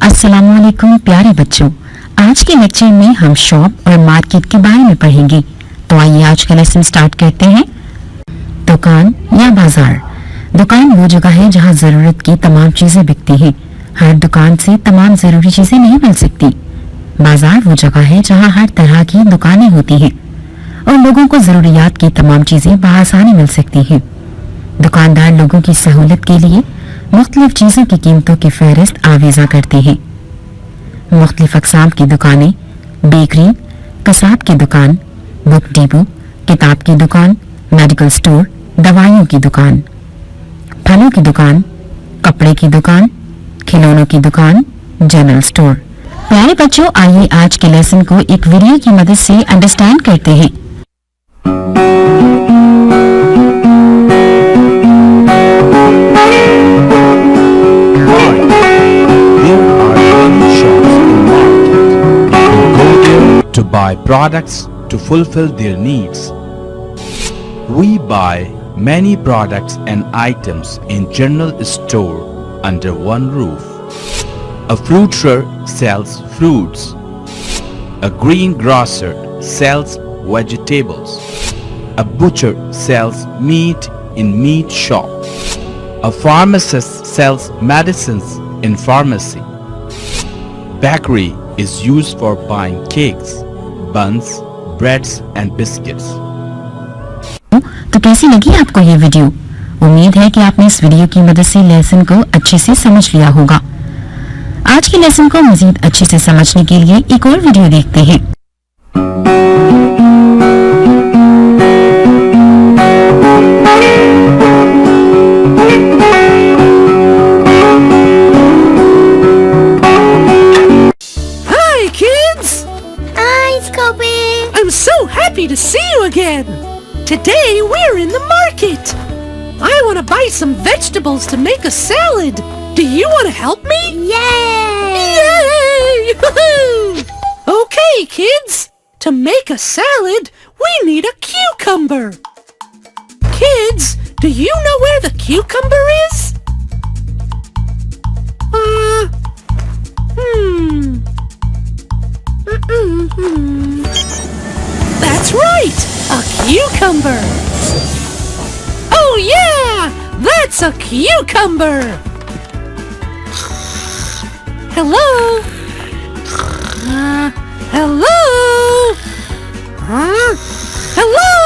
अस्सलामुअलैकुम प्यारे बच्चों, आज के लेक्चर में हम शॉप और मार्केट के बारे में पढ़ेंगे। तो आइए आज का लेसन स्टार्ट करते हैं। दुकान या बाजार। दुकान वो जगह है जहाँ जरूरत की तमाम चीजें बिकती हैं। हर दुकान से तमाम जरूरी चीजें नहीं मिल सकती। बाजार वो जगह है जहाँ हर तरह की दुकानें होती हैं और लोगों को जरूरियात की तमाम चीजें बआसानी मिल सकती हैं। दुकानदार लोगों की सहूलत के लिए मुख्तलिफ चीजों की कीमतों की फहरिस्त आवेजा करते हैं। मुख्तलिफ अक़साम की दुकानें, बेकरी, कसाब की दुकान, बुक डिपो, किताब की दुकान, मेडिकल स्टोर, दवाइयों की दुकान, फलों की दुकान, कपड़े की दुकान, खिलौनों की दुकान, जनरल स्टोर। प्यारे बच्चों, आइए आज के लेसन को एक वीडियो की मदद से अंडरस्टैंड करते हैं। To buy products to fulfill their needs. We buy many products and items in general store under one roof. A fruiterer sells fruits. A greengrocer sells vegetables. A butcher sells meat in meat shop. A pharmacist sells medicines in pharmacy. Bakery is used for buying cakes, buns, breads and biscuits. तो कैसी लगी आपको ये video? उम्मीद है कि आपने इस वीडियो की मदद से लेसन को अच्छे से समझ लिया होगा। आज के लेसन को मजीद अच्छे से समझने के लिए एक और वीडियो देखते हैं। I'm so happy to see you again. Today we're in the market. I want to buy some vegetables to make a salad. Do you want to help me? Yay! Yay! Woohoo! Okay, kids. To make a salad, we need a cucumber. Kids, do you know where the cucumber is? That's right! A cucumber! Oh yeah! That's a cucumber! Hello? Hello? Hello?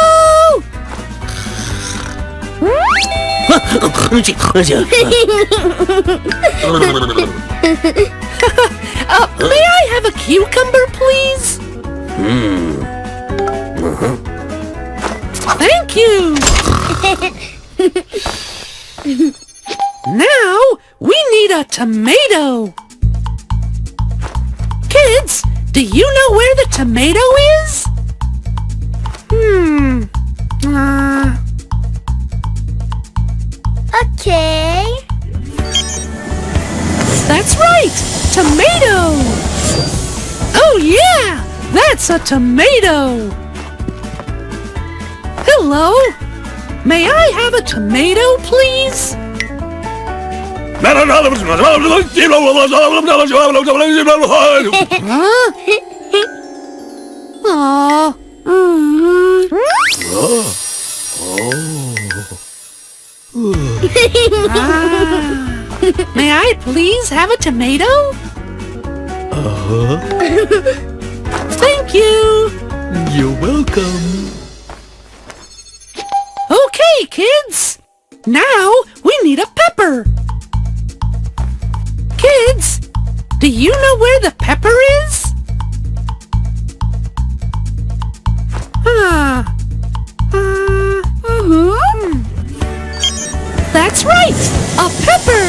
May I have a cucumber, please? Thank you! Now, we need a tomato. Kids, do you know where the tomato is? Okay. That's right! Tomato! Oh yeah! That's a tomato! Hello? May I have a tomato, please? Huh? Aw. May I please have a tomato? Thank you. You're welcome. Okay, kids. Now we need a pepper. Kids, do you know where the pepper is? That's right, a pepper.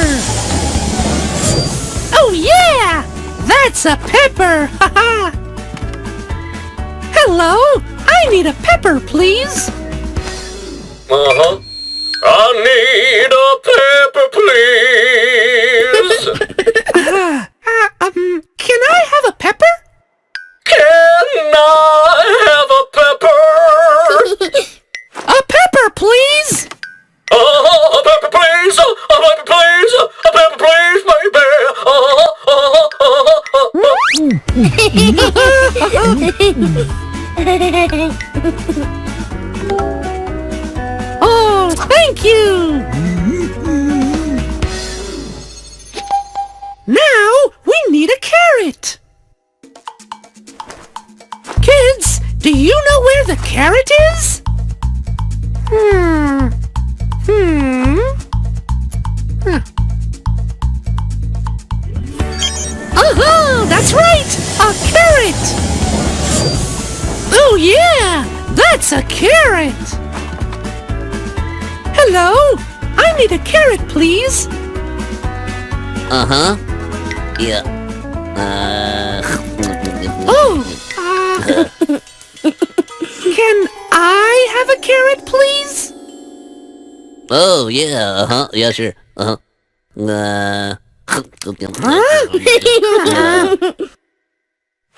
Oh yeah, that's a pepper. Haha. Hello, I need a pepper, please. I need a pepper, please. Can I have a pepper? Can I have a pepper? A pepper, please. A pepper, please. A pepper, please. A pepper, please, baby. Oh, thank you! Now we need a carrot! Kids, do you know where the carrot is? Uh-huh, that's right! A carrot! Oh yeah! That's a carrot! Hello? I need a carrot, please. Uh-huh. Yeah. Oh! Can I have a carrot, please? Oh, yeah, uh-huh. Yeah, sure. Uh-huh.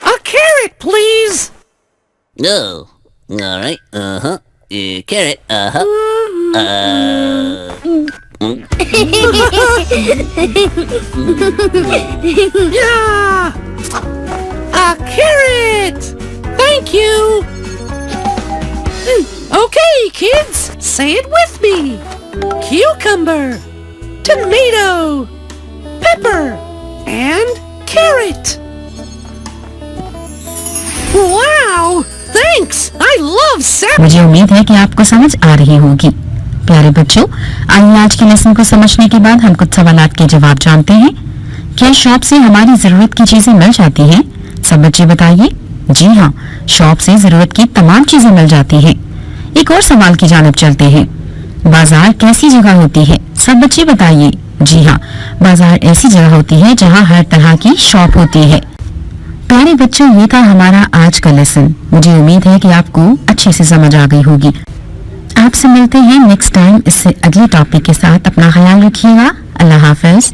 A carrot, please! No. All right. Uh-huh. Carrot. Uh-huh. Yeah! A carrot! Thank you! Okay, kids, say it with me. Cucumber, tomato, pepper, and carrot. Wow! Thanks! I love salad! मुझे उम्मीद है कि आपको समझ आ रही होगी। प्यारे बच्चों, आइए आज के लेसन को समझने के बाद हम कुछ सवालात के जवाब जानते हैं। क्या शॉप से हमारी जरूरत की चीजें मिल जाती हैं? सब बच्चे बताइए। जी हाँ, शॉप से जरूरत की तमाम चीजें मिल जाती हैं। एक और सवाल की जानिब चलते हैं। बाजार कैसी जगह होती है? सब बच्चे बताइए। जी हाँ, बाजार ऐसी जगह होती है जहाँ हर तरह की शॉप होती है। प्यारे बच्चों, ये था हमारा आज का लेसन। मुझे उम्मीद है कि आपको अच्छे से समझ आ गई होगी। आपसे मिलते हैं नेक्स्ट टाइम इससे अगले टॉपिक के साथ। अपना ख्याल रखिएगा। अल्लाह हाफिज।